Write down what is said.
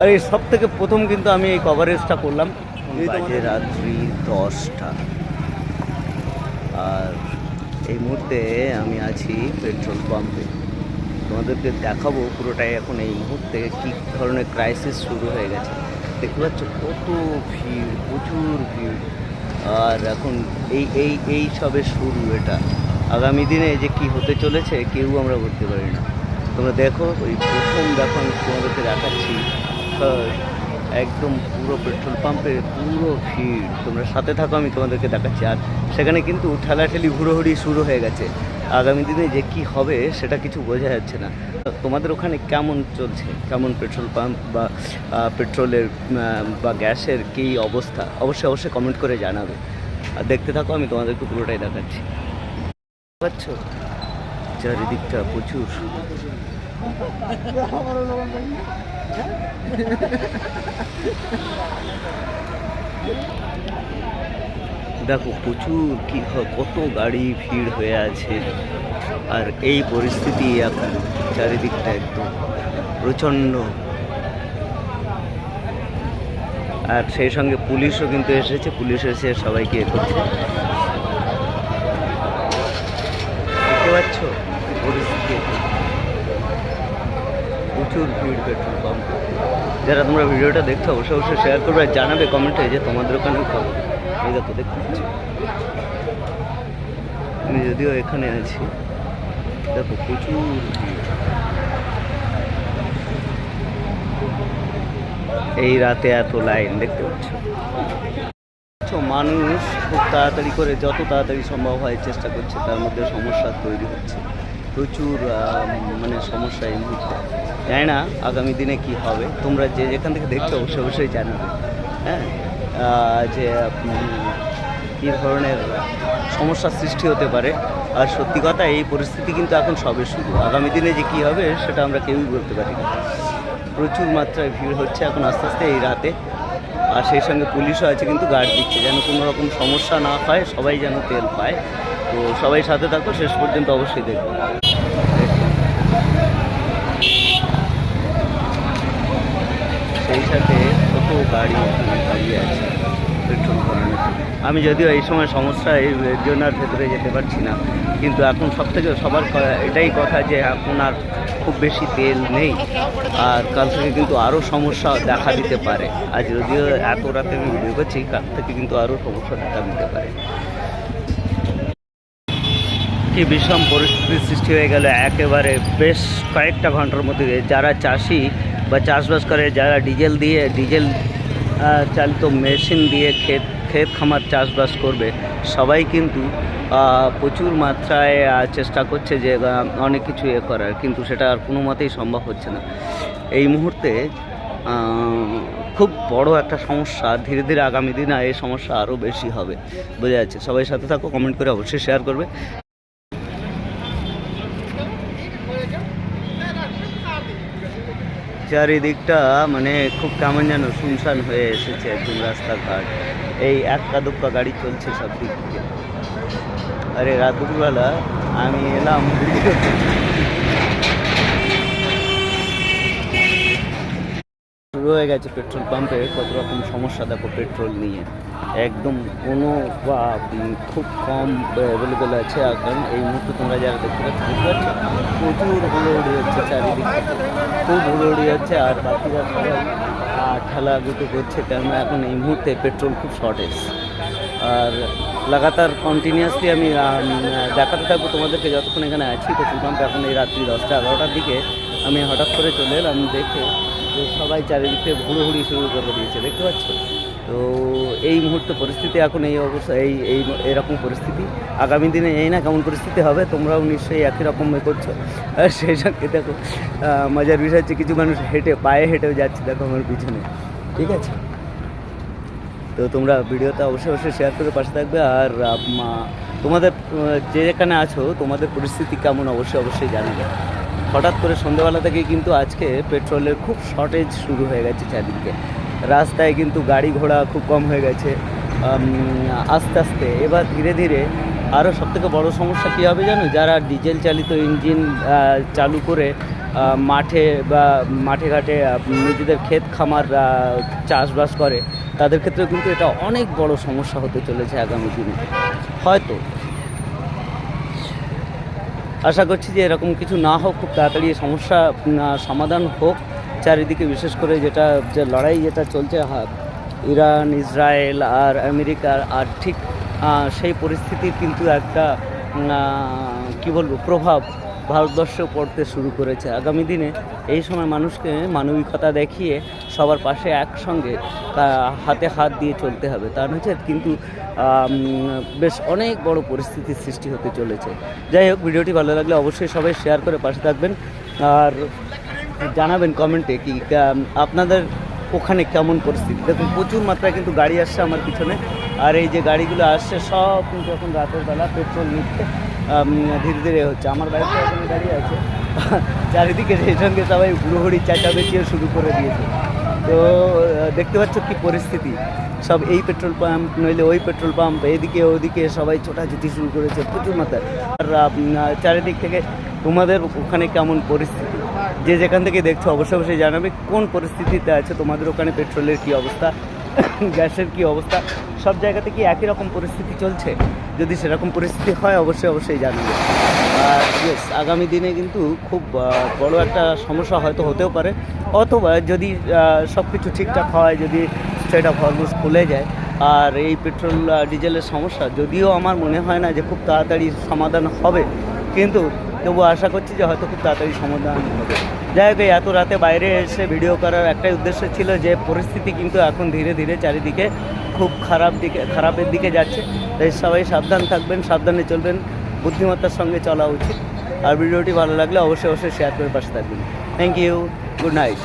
আর এই সব থেকে প্রথম কিন্তু আমি এই কভারেজটা করলাম। বাজে রাত্রি 10টা, আর এই মুহূর্তে আমি আছি পেট্রোল পাম্পে। তোমাদেরকে দেখাবো পুরোটাই এখন এই মুহূর্তে কী ধরনের ক্রাইসিস শুরু হয়ে গেছে। দেখতে পাচ্ছ কত ভিড়, প্রচুর ভিড়। আর এখন এই এই এই সবে শুরু। এটা আগামী দিনে যে কি হতে চলেছে কেউ আমরা বলতে পারি না। তোমরা দেখো, ওই প্রথম দেখো আমি তোমাদেরকে দেখাচ্ছি একদম পুরো পেট্রোল পাম্পে পুরো ভিড়। তোমরা সাথে থাকো, আমি তোমাদেরকে দেখাচ্ছি। আর সেখানে কিন্তু ঠেলাঠেলি হুড়োহুড়ি শুরু হয়ে গেছে। আগামী দিনে যে কি হবে সেটা কিছু বোঝা যাচ্ছে না। তোমাদের ওখানে কেমন চলছে, কেমন পেট্রোল পাম্প বা পেট্রোলের বা গ্যাসের কী অবস্থা, অবশ্যই কমেন্ট করে জানাবে। আর দেখতে থাকো, আমি তোমাদেরকে পুরোটাই দেখাচ্ছি। পাচ্ছ চারিদিকটা প্রচুর। দেখো প্রচুর কি কত গাড়ি ভিড় হয়ে আছে। আর এই পরিস্থিতি এখন চারিদিকটা একদম প্রচণ্ড। আর সেই সঙ্গে পুলিশও কিন্তু এসেছে, পুলিশ এসে সবাইকে করছে। দেখতে পাচ্ছ পরিস্থিতি, প্রচুর ভিড় পেট্রোল পাম্পে। যারা তোমরা ভিডিওটা দেখছো অবশ্যই শেয়ার করবে আর জানাবে কমেন্টে যে তোমাদের ওখানেও খবর। এই দেখো, দেখতে পাচ্ছি আমি যদিও এখানে আছি। দেখো প্রচুর ভিড়। এই রাতে এত লাইন দেখতে পাচ্ছ। মানুষ খুব তাড়াতাড়ি করে, যত তাড়াতাড়ি সম্ভব হয় চেষ্টা করছে, তার মধ্যে সমস্যা তৈরি হচ্ছে প্রচুর। মানে সমস্যা এই মুহূর্তে। জানি না আগামী দিনে কি হবে। তোমরা যে যেখান থেকে দেখছো অবশ্যই জানাবে, হ্যাঁ, যে কী ধরনের সমস্যার সৃষ্টি হতে পারে। আর সত্যি কথা, এই পরিস্থিতি কিন্তু এখন সবে শুরু। আগামী দিনে যে কী হবে সেটা আমরা কেউই বলতে পারি না। প্রচুর মাত্রায় ভিড় হচ্ছে এখন আস্তে আস্তে এই রাতে। আর সেই সঙ্গে পুলিশও আছে, কিন্তু গার্ড দিচ্ছে যেন কোনো রকম সমস্যা না হয়, সবাই যেন তেল পায়। তো সবাই সাথে থাকো, শেষ পর্যন্ত অবশ্যই দেখবো। সেই সাথে কত গাড়ি দাঁড়িয়ে আছে পেট্রোল ভরানোর জন্য। আমি যদিও এই সময় সমস্যা এই জন্য আর ভেতরে যেতে পারছি না, কিন্তু এখন সবথেকে সবার এটাই কথা যে এখন আর খুব বেশি তেল নেই। আর কাল থেকে কিন্তু আরও সমস্যা দেখা দিতে পারে। আজ যদিও এত রাতে আমি ভিডিও করছি, কাল থেকে কিন্তু আরও সমস্যা দেখা দিতে পারে। কি বিষম পরিস্থিতির সৃষ্টি হয়ে গেল একেবারে বেশ কয়েকটা ঘন্টার মধ্যে। যারা চাষি বা চাষবাস করে, যারা ডিজেল চালিত মেশিন দিয়ে ক্ষেত খামার চাষবাস করবে, সবাই কিন্তু প্রচুর মাত্রায় চেষ্টা করছে যে অনেক কিছু করার, কিন্তু সেটা আর কোনো মতেই সম্ভব হচ্ছে না এই মুহূর্তে। খুব বড় একটা সমস্যা। ধীরে ধীরে আগামী দিনে এই সমস্যা আরও বেশি হবে, বোঝা যাচ্ছে। সবাই সাথে থাকো, কমেন্ট করে অবশ্যই শেয়ার করবে। চারিদিকটা মানে খুব কেমন যেন শুনশান হয়ে এসেছে একদম রাস্তাঘাট। এই এক্কা দুক্কা গাড়ি চলছে সব দিক থেকে। আরে রাত দুপুরবেলা আমি এলাম শুরু হয়ে গেছে পেট্রোল পাম্পে কত রকম সমস্যা। দেখো পেট্রোল নিয়ে একদম কোনো বা খুব কম অ্যাভেলেবেল আছে এখন এই মুহূর্তে। তোমরা যারা দেখতে পাচ্ছ প্রচুর হুড়োহুড়ি হচ্ছে চারিদিকে, খুব হুড়োহুড়ি হচ্ছে। আর বাকিরা সবাই ঠেলাগুটো করছে, কেননা এখন এই মুহূর্তে পেট্রোল খুব শর্টেজ। আর লাগাতার কন্টিনিউয়াসলি আমি দেখাতে থাকবো তোমাদেরকে যতক্ষণ এখানে আছি পেট্রোল পাম্পে। এখন এই রাত্রি 10টা-11টার দিকে আমি হঠাৎ করে চলে এলাম, দেখে যে সবাই চারিদিকে হুড়োহুড়ি শুরু করে দিয়েছে, দেখতে পাচ্ছ। তো এই মুহূর্তে পরিস্থিতি এখন এই অবস্থা, এরকম পরিস্থিতি। আগামী দিনে এই না কেমন পরিস্থিতি হবে, তোমরাও নিশ্চয়ই একই রকম করছো। আর সেই সঙ্গে দেখো মজার বিষয় হচ্ছে কিছু মানুষ পায়ে হেঁটেও যাচ্ছে, দেখো আমার পিছনে, ঠিক আছে। তো তোমরা ভিডিওটা অবশ্যই শেয়ার করে পাশে থাকবে। আর তোমাদের যে যেখানে আছো তোমাদের পরিস্থিতি কেমন অবশ্যই জানাবে। হঠাৎ করে সন্ধ্যেবেলা থেকেই কিন্তু আজকে পেট্রোলের খুব শর্টেজ শুরু হয়ে গেছে চারিদিকে। রাস্তায় কিন্তু গাড়ি ঘোড়া খুব কম হয়ে গেছে আস্তে আস্তে। এবার ধীরে ধীরে আরও সবথেকে বড় সমস্যা কী হবে জানো, যারা ডিজেল চালিত ইঞ্জিন চালু করে মাঠে বা মাঠে ঘাটে নিজেদের ক্ষেত খামার চাষবাস করে, তাদের ক্ষেত্রে কিন্তু এটা অনেক বড় সমস্যা হতে চলেছে আগামী দিনে। হয়তো আশা করছি যে এরকম কিছু না হোক, খুব তাড়াতাড়ি এই সমস্যা সমাধান হোক। চারিদিকে বিশেষ করে যে লড়াই যেটা চলছে ইরান, ইসরায়েল আর আমেরিকার, আর ঠিক সেই পরিস্থিতির কিন্তু একটা কী বলবো প্রভাব ভারতবর্ষেও পড়তে শুরু করেছে। আগামী দিনে এই সময় মানুষকে মানবিকতা দেখিয়ে সবার পাশে একসঙ্গে হাতে হাত দিয়ে চলতে হবে, তা নয় কিন্তু বেশ অনেক বড় পরিস্থিতির সৃষ্টি হতে চলেছে। যাই হোক, ভিডিওটি ভালো লাগলে অবশ্যই সবাই শেয়ার করে পাশে থাকবেন আর জানাবেন কমেন্টে কি আপনাদের ওখানে কেমন পরিস্থিতি। দেখুন প্রচুর মাত্রায় কিন্তু গাড়ি আসছে আমার পিছনে, আর এই যে গাড়িগুলো আসছে সব কিন্তু এখন রাতের বেলা পেট্রোল নিচ্ছে ধীরে ধীরে হচ্ছে। আমার বাইকটা এখানে দাঁড়িয়ে আছে, চারিদিকে সেই সঙ্গে সবাই হুড়োহুড়ি চেঁচামেচিও শুরু করে দিয়েছে। তো দেখতে পাচ্ছ কি পরিস্থিতি, সব এই পেট্রোল পাম্প নইলে ওই পেট্রোল পাম্প, এদিকে ওদিকে সবাই ছোটাছুটি শুরু করেছে প্রচুর মাত্রায়। আর চারিদিক থেকে তোমাদের ওখানে কেমন পরিস্থিতি, যে যেখান থেকে দেখছো অবশ্যই অবশ্যই জানাবে কোন পরিস্থিতিতে আছে তোমাদের ওখানে, পেট্রোলের কী অবস্থা, গ্যাসের কী অবস্থা, সব জায়গাতে কি একই রকম পরিস্থিতি চলছে? যদি সেরকম পরিস্থিতি হয় অবশ্যই অবশ্যই জানাবে। আর ইয়েস, আগামী দিনে কিন্তু খুব বড় একটা সমস্যা হয়তো হতেও পারে, অথবা যদি সব কিছু ঠিকঠাক হয়, যদি স্ট্রেট অফ হরমুজ খুলে যায়, আর এই পেট্রোল ডিজেলের সমস্যা যদিও আমার মনে হয় না যে খুব তাড়াতাড়ি সমাধান হবে, কিন্তু তবু আশা করছি যে হয়তো খুব তাড়াতাড়ি সমাধান হবে। যাই হোক, এত রাতে বাইরে এসে ভিডিও করার একটাই উদ্দেশ্য ছিল যে পরিস্থিতি কিন্তু এখন ধীরে ধীরে চারিদিকে খুব খারাপের দিকে যাচ্ছে। তাই সবাই সাবধান থাকবেন, সাবধানে চলবেন, বুদ্ধিমত্তার সঙ্গে চলা উচিত। আর ভিডিওটি ভালো লাগলে অবশ্যই অবশ্যই শেয়ার করে পাশে থাকবেন। Thank you, good night.